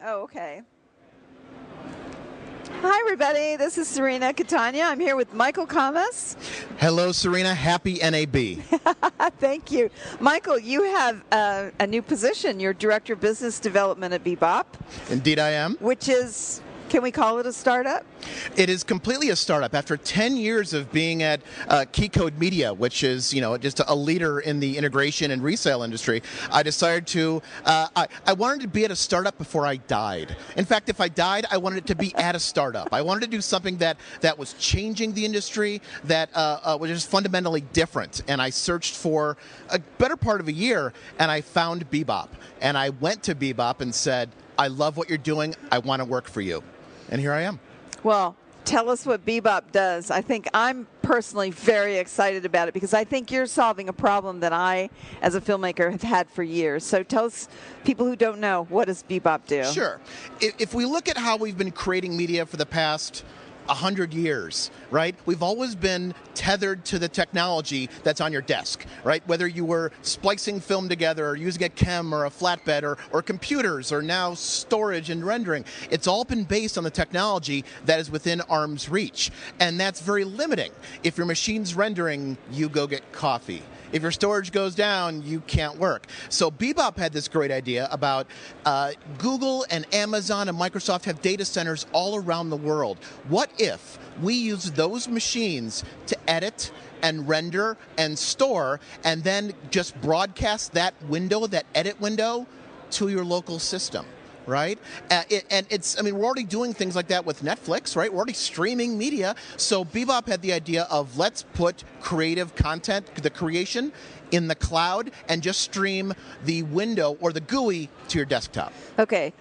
Oh, okay. Hi, everybody. This is Cirina Catania. I'm here with Michael Kammes. Hello, Cirina. Happy NAB. Thank you. Michael, you have a new position. You're Director of Business Development at BeBop. Indeed, I am. Which is, can we call it a startup? It is completely a startup. After 10 years of being at Key Code Media, which is, just a leader in the integration and resale industry, I decided to, I wanted to be at a startup before I died. In fact, if I died, I wanted it to be at a startup. I wanted to do something that was changing the industry, that was just fundamentally different. And I searched for a better part of a year, and I found BeBop. And I went to BeBop and said, I love what you're doing. I want to work for you. And here I am. Well, tell us what BeBop does. I think I'm personally very excited about it because I think you're solving a problem that I, as a filmmaker, have had for years. So tell us, people who don't know, what does BeBop do? Sure. If we look at how we've been creating media for the past 100 years, right? We've always been tethered to the technology that's on your desk, right? Whether you were splicing film together or using a chem or a flatbed or computers or now storage and rendering, it's all been based on the technology that is within arm's reach. And that's very limiting. If your machine's rendering, you go get coffee. If your storage goes down, you can't work. So BeBop had this great idea about Google and Amazon and Microsoft have data centers all around the world. What if we use those machines to edit and render and store and then just broadcast that window, that edit window, to your local system? Right? We're already doing things like that with Netflix, right? We're already streaming media. So BeBop had the idea of let's put creative content, the creation, in the cloud and just stream the window or the GUI to your desktop. Okay.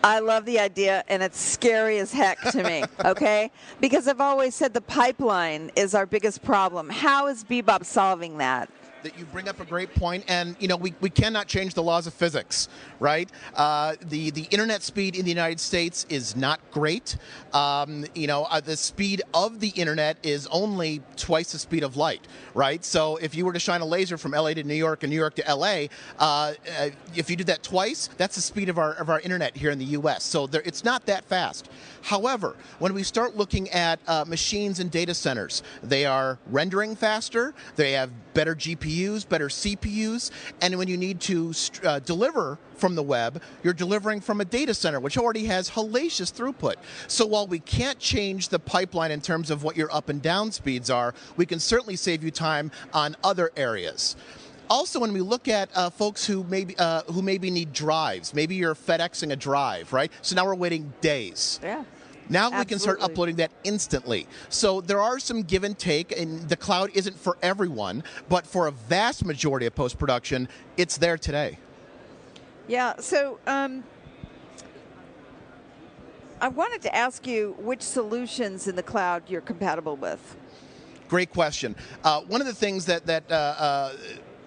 I love the idea, and it's scary as heck to me, okay? Because I've always said the pipeline is our biggest problem. How is BeBop solving that? That you bring up a great point, and we cannot change the laws of physics, right? The internet speed in the United States is not great. The speed of the internet is only twice the speed of light, right? So if you were to shine a laser from LA to New York and New York to LA, if you do that twice, that's the speed of our internet here in the U.S. So it's not that fast. However, when we start looking at machines and data centers, they are rendering faster. They have better GPUs, better CPUs, and when you need to deliver from the web, you're delivering from a data center, which already has hellacious throughput. So while we can't change the pipeline in terms of what your up and down speeds are, we can certainly save you time on other areas. Also, when we look at folks who maybe need drives, maybe you're FedExing a drive, right? So now we're waiting days. Yeah. Now Absolutely. We can start uploading that instantly. So there are some give and take, and the cloud isn't for everyone, but for a vast majority of post-production, it's there today. Yeah, so I wanted to ask you which solutions in the cloud you're compatible with. Great question. One of the things that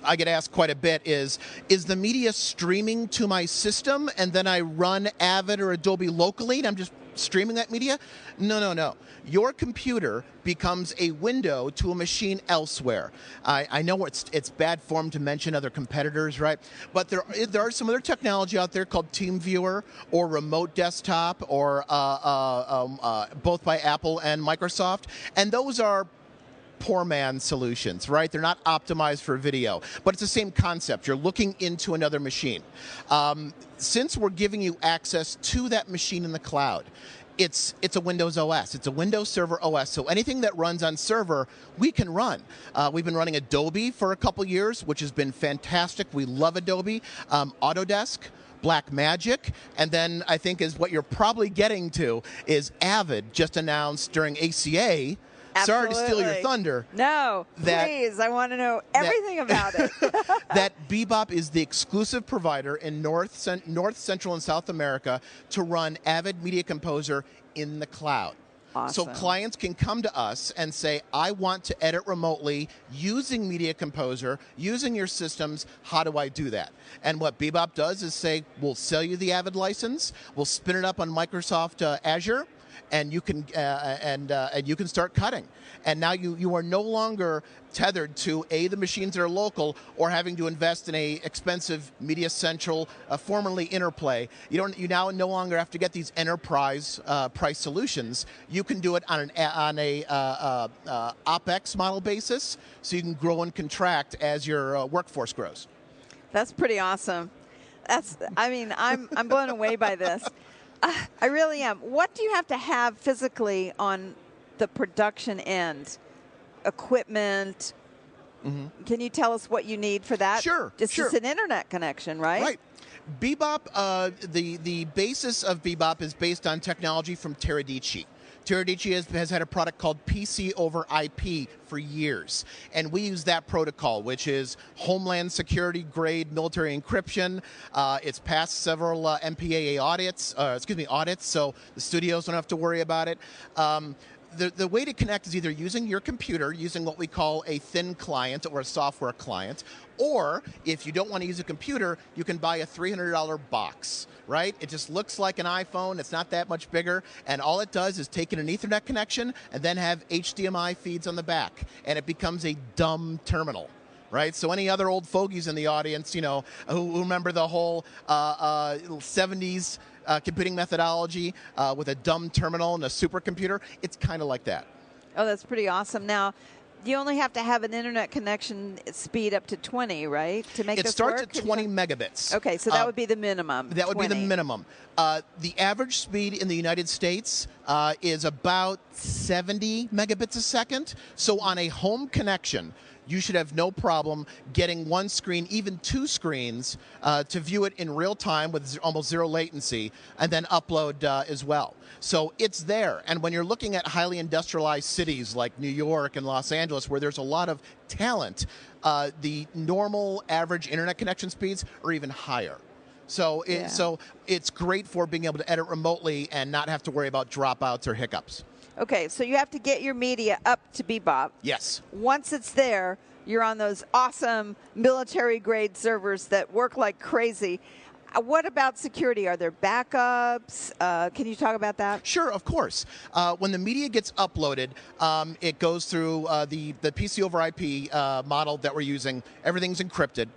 I get asked quite a bit is the media streaming to my system and then I run Avid or Adobe locally and I'm just streaming that media? No. Your computer becomes a window to a machine elsewhere. I know it's bad form to mention other competitors, right? But there are some other technology out there called TeamViewer or Remote Desktop or both by Apple and Microsoft, and those are poor man solutions, right? They're not optimized for video, but it's the same concept. You're looking into another machine. Since we're giving you access to that machine in the cloud, it's a Windows OS. It's a Windows Server OS. So anything that runs on server, we can run. We've been running Adobe for a couple years, which has been fantastic. We love Adobe. Autodesk, Blackmagic, and then I think is what you're probably getting to is Avid just announced during ACA. Absolutely. Sorry to steal your thunder. No, please. I want to know everything about it. That BeBop is the exclusive provider in North, Central, and South America to run Avid Media Composer in the cloud. Awesome. So clients can come to us and say, I want to edit remotely using Media Composer, using your systems. How do I do that? And what BeBop does is say, we'll sell you the Avid license. We'll spin it up on Microsoft Azure. and you can start cutting. And now you are no longer tethered to the machines that are local, or having to invest in a expensive Media Central, formerly Interplay. You now no longer have to get these enterprise price solutions. You can do it on a OPEX model basis, so you can grow and contract as your workforce grows. That's pretty awesome. I'm blown away by this. I really am. What do you have to have physically on the production end? Equipment. Mm-hmm. Can you tell us what you need for that? Sure. Just an internet connection, right? Right. BeBop, the basis of BeBop is based on technology from RADiO. RADiO has had a product called PC over IP for years, and we use that protocol, which is Homeland Security grade military encryption. It's passed several MPAA audits, so the studios don't have to worry about it. The way to connect is either using your computer, using what we call a thin client or a software client, or if you don't want to use a computer, you can buy a $300 box, right? It just looks like an iPhone. It's not that much bigger, and all it does is take in an Ethernet connection and then have HDMI feeds on the back, and it becomes a dumb terminal. Right, so any other old fogies in the audience, who remember the whole 70s computing methodology with a dumb terminal and a supercomputer, it's kind of like that. Oh, that's pretty awesome. Now, you only have to have an internet connection speed up to 20, right, to make this work? It starts at 20 megabits. Okay, so that would be the minimum. That would be the minimum. The average speed in the United States is about 70 megabits a second. So on a home connection, you should have no problem getting one screen, even two screens, to view it in real time with almost zero latency, and then upload as well. So it's there. And when you're looking at highly industrialized cities like New York and Los Angeles, where there's a lot of talent, the normal average internet connection speeds are even higher. So it's great for being able to edit remotely and not have to worry about dropouts or hiccups. Okay, so you have to get your media up to BeBop. Yes. Once it's there, you're on those awesome military-grade servers that work like crazy. What about security? Are there backups? Can you talk about that? Sure, of course. When the media gets uploaded, it goes through the PC over IP model that we're using. Everything's encrypted.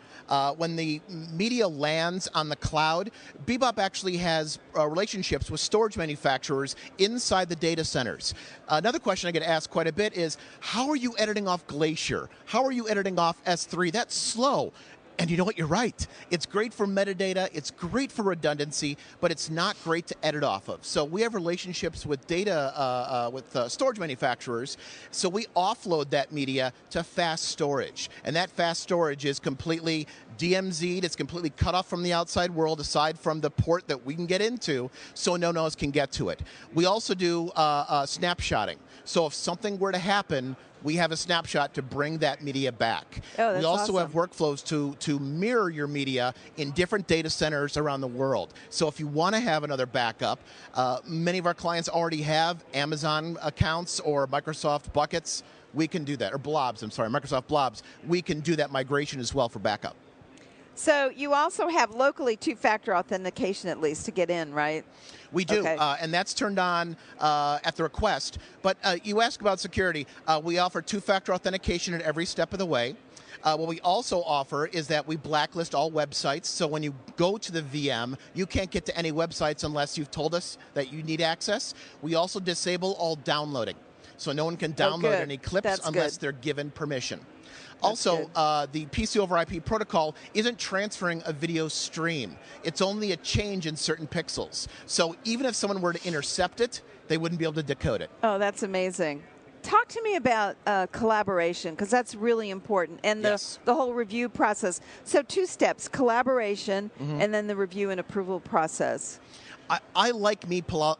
When the media lands on the cloud, BeBop actually has relationships with storage manufacturers inside the data centers. Another question I get asked quite a bit is, how are you editing off Glacier? How are you editing off S3? That's slow. And you know what? You're right. It's great for metadata. It's great for redundancy, but it's not great to edit off of. So we have relationships with storage manufacturers. So we offload that media to fast storage. And that fast storage is completely DMZ'd. It's completely cut off from the outside world, aside from the port that we can get into, so no one else can get to it. We also do snapshotting. So if something were to happen, we have a snapshot to bring that media back. Oh, that's we also awesome. have workflows to mirror your media in different data centers around the world. So if you want to have another backup, many of our clients already have Amazon accounts or Microsoft buckets. We can do that, or blobs, I'm sorry, Microsoft blobs. We can do that migration as well for backup. So you also have locally two-factor authentication, at least, to get in, right? We do, okay. And that's turned on at the request. But you ask about security. We offer two-factor authentication at every step of the way. What we also offer is that we blacklist all websites. So when you go to the VM, you can't get to any websites unless you've told us that you need access. We also disable all downloading. So no one can download any clips unless they're given permission. Also, the PC over IP protocol isn't transferring a video stream. It's only a change in certain pixels. So even if someone were to intercept it, they wouldn't be able to decode it. Oh, that's amazing. Talk to me about collaboration, because that's really important, and the whole review process. So 2 steps, collaboration, and then the review and approval process. I like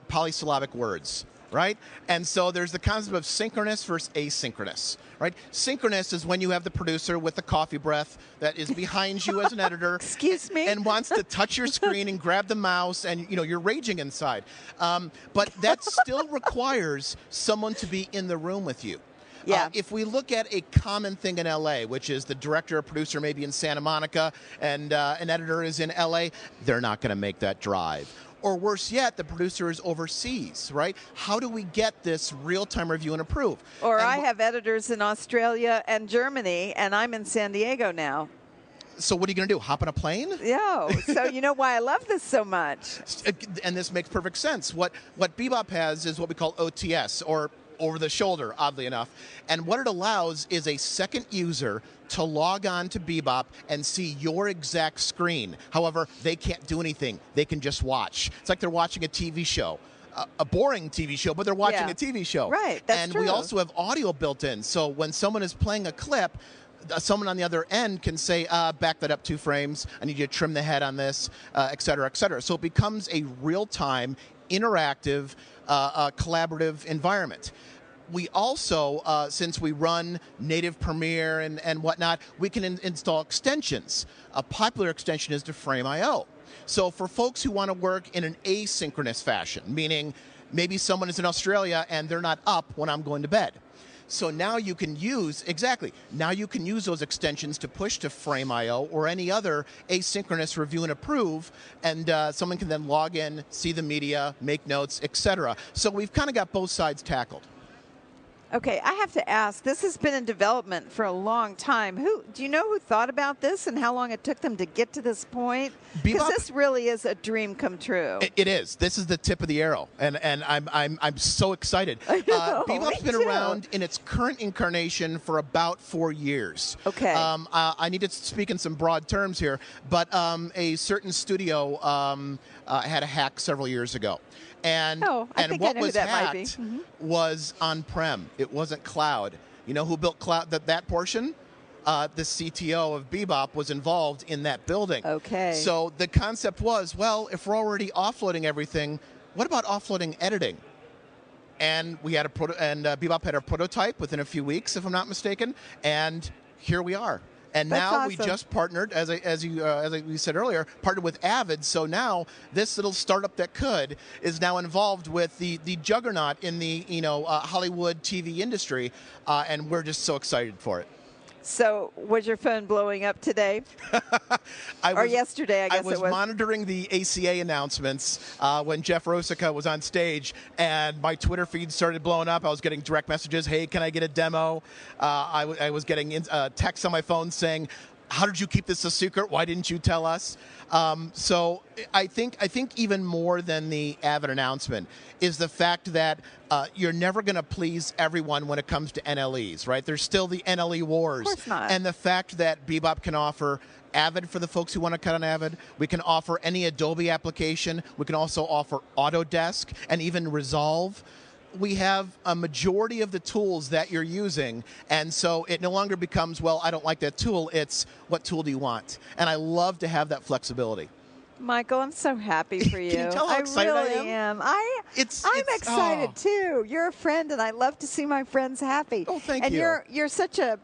polysyllabic words. Right? And so there's the concept of synchronous versus asynchronous. Right? Synchronous is when you have the producer with the coffee breath that is behind you as an editor. Excuse me? And wants to touch your screen and grab the mouse, and you're raging inside. But that still requires someone to be in the room with you. Yeah. If we look at a common thing in LA, which is the director or producer maybe in Santa Monica and an editor is in LA, they're not going to make that drive. or worse yet, the producer is overseas, right? How do we get this real-time review and approve? Or And I have editors in Australia and Germany, and I'm in San Diego now. So what are you going to do? Hop on a plane? Yeah. So you know why I love this so much. And this makes perfect sense. What BeBop has is what we call OTS, or over the shoulder, oddly enough. And what it allows is a second user to log on to BeBop and see your exact screen. However, they can't do anything. They can just watch. It's like they're watching a TV show. A boring TV show, but they're watching a TV show. Right, that's true. And we also have audio built in. So when someone is playing a clip, someone on the other end can say, back that up 2 frames. I need you to trim the head on this, et cetera, et cetera. So it becomes a real-time, interactive, collaborative environment. We also, since we run native Premiere and whatnot, we can install extensions. A popular extension is the Frame.io. So for folks who want to work in an asynchronous fashion, meaning maybe someone is in Australia and they're not up when I'm going to bed. So now you can use, now you can use those extensions to push to Frame.io or any other asynchronous review and approve, and someone can then log in, see the media, make notes, etc. So we've kind of got both sides tackled. Okay, I have to ask, this has been in development for a long time. Do you know who thought about this and how long it took them to get to this point? Because this really is a dream come true. It is. This is the tip of the arrow, and I'm so excited. BeBop's been around in its current incarnation for about 4 years. Okay. I need to speak in some broad terms here, but a certain studio had a hack several years ago. And what was hacked was on-prem. It wasn't cloud. You know who built cloud that portion? The CTO of BeBop was involved in that building. Okay. So the concept was, well, if we're already offloading everything, what about offloading editing? And we had BeBop had a prototype within a few weeks, if I'm not mistaken, and here we are. And That's now awesome. we just partnered, as we said earlier, partnered with Avid. So now this little startup that could is now involved with the juggernaut in the Hollywood TV industry, and we're just so excited for it. So was your phone blowing up today? Or yesterday, I guess it was. I was monitoring the ACA announcements when Jeff Rosica was on stage, and my Twitter feed started blowing up. I was getting direct messages, hey, can I get a demo? I was getting texts on my phone saying, how did you keep this a secret? Why didn't you tell us? So I think even more than the Avid announcement is the fact that you're never going to please everyone when it comes to NLEs, right? There's still the NLE wars. Of course not. And the fact that BeBop can offer Avid for the folks who want to cut on Avid. We can offer any Adobe application. We can also offer Autodesk and even Resolve. We have a majority of the tools that you're using, and so it no longer becomes, well, I don't like that tool. It's, what tool do you want? And I love to have that flexibility. Michael, I'm so happy for you. Can you tell how excited I really I am? I'm excited too. You're a friend, and I love to see my friends happy. Oh, thank you. And you're such a.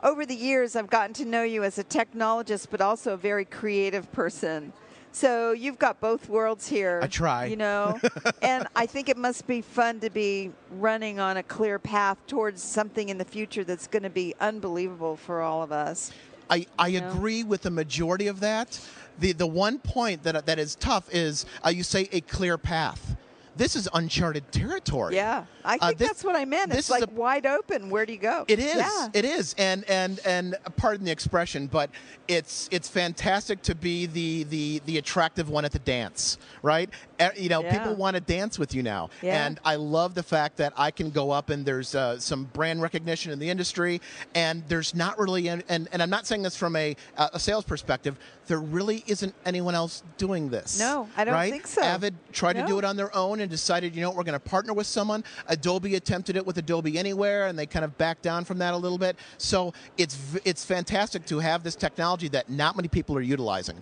Over the years, I've gotten to know you as a technologist, but also a very creative person. So you've got both worlds here. I try. You know, and I think it must be fun to be running on a clear path towards something in the future that's going to be unbelievable for all of us. I agree with the majority of that. The one point that is tough is you say a clear path. This is uncharted territory. Yeah, I think that's what I meant. It's like wide open. Where do you go? It is. Yeah. It is. And pardon the expression, but it's fantastic to be the attractive one at the dance, right? People want to dance with you now. Yeah. And I love the fact that I can go up and there's some brand recognition in the industry, and there's not really, and I'm not saying this from a sales perspective, there really isn't anyone else doing this. No, I don't think so. Avid tried to do it on their own and decided, we're going to partner with someone. Adobe attempted it with Adobe Anywhere, and they kind of backed down from that a little bit. So it's fantastic to have this technology that not many people are utilizing.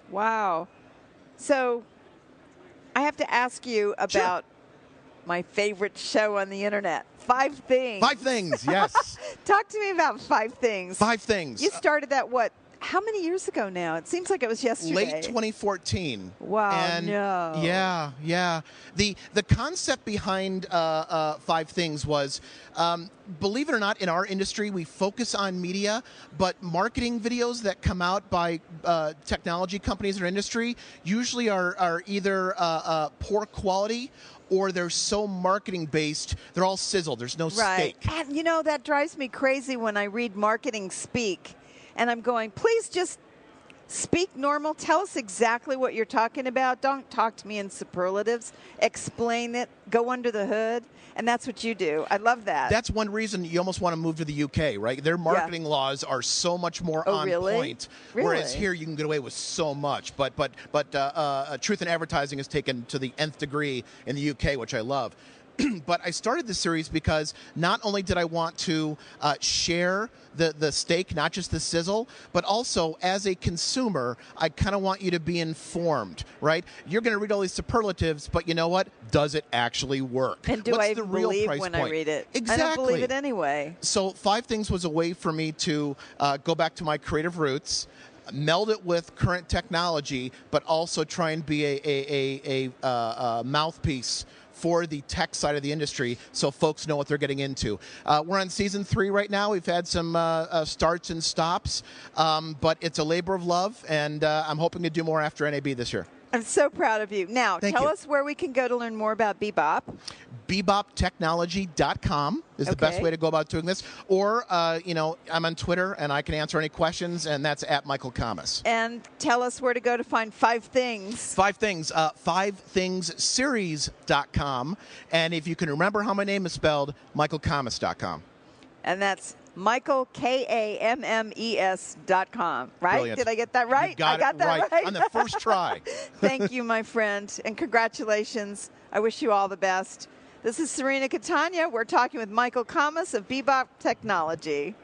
Wow. So I have to ask you about my favorite show on the internet, 5 Things. 5 Things, yes. Talk to me about 5 Things. 5 Things. You started that, how many years ago now? It seems like it was yesterday. Late 2014. Wow, and no. Yeah. The concept behind 5 Things was, believe it or not, in our industry, we focus on media, but marketing videos that come out by technology companies in our industry usually are either poor quality or they're so marketing based, they're all sizzled. There's no steak. And you know, that drives me crazy when I read marketing speak. And I'm going, please just speak normal. Tell us exactly what you're talking about. Don't talk to me in superlatives. Explain it. Go under the hood. And that's what you do. I love that. That's one reason you almost want to move to the UK, right? Their marketing laws are so much more on point. Really? Whereas here you can get away with so much. But truth in advertising is taken to the nth degree in the UK, which I love. But I started this series because not only did I want to share the steak, not just the sizzle, but also as a consumer, I kind of want you to be informed, right? You're going to read all these superlatives, but you know what? Does it actually work? And do What's I the real believe price when point? I read it? Exactly. I don't believe it anyway. So 5 Things was a way for me to go back to my creative roots, meld it with current technology, but also try and be a mouthpiece for the tech side of the industry so folks know what they're getting into. We're on season 3 right now. We've had some starts and stops, but it's a labor of love, and I'm hoping to do more after NAB this year. I'm so proud of you. Now, tell us where we can go to learn more about BeBop. BeBopTechnology.com is the best way to go about doing this. Or, I'm on Twitter, and I can answer any questions, and that's at Michael Kammes. And tell us where to go to find 5 Things. 5 Things, 5thingsseries.com. And if you can remember how my name is spelled, michaelkammes.com. And that's Michael, KAMMES.com, right? Brilliant. Did I get that right? You got I got that right. On the first try. Thank you, my friend, and congratulations. I wish you all the best. This is Cirina Catania. We're talking with Michael Kammes of BeBop Technology.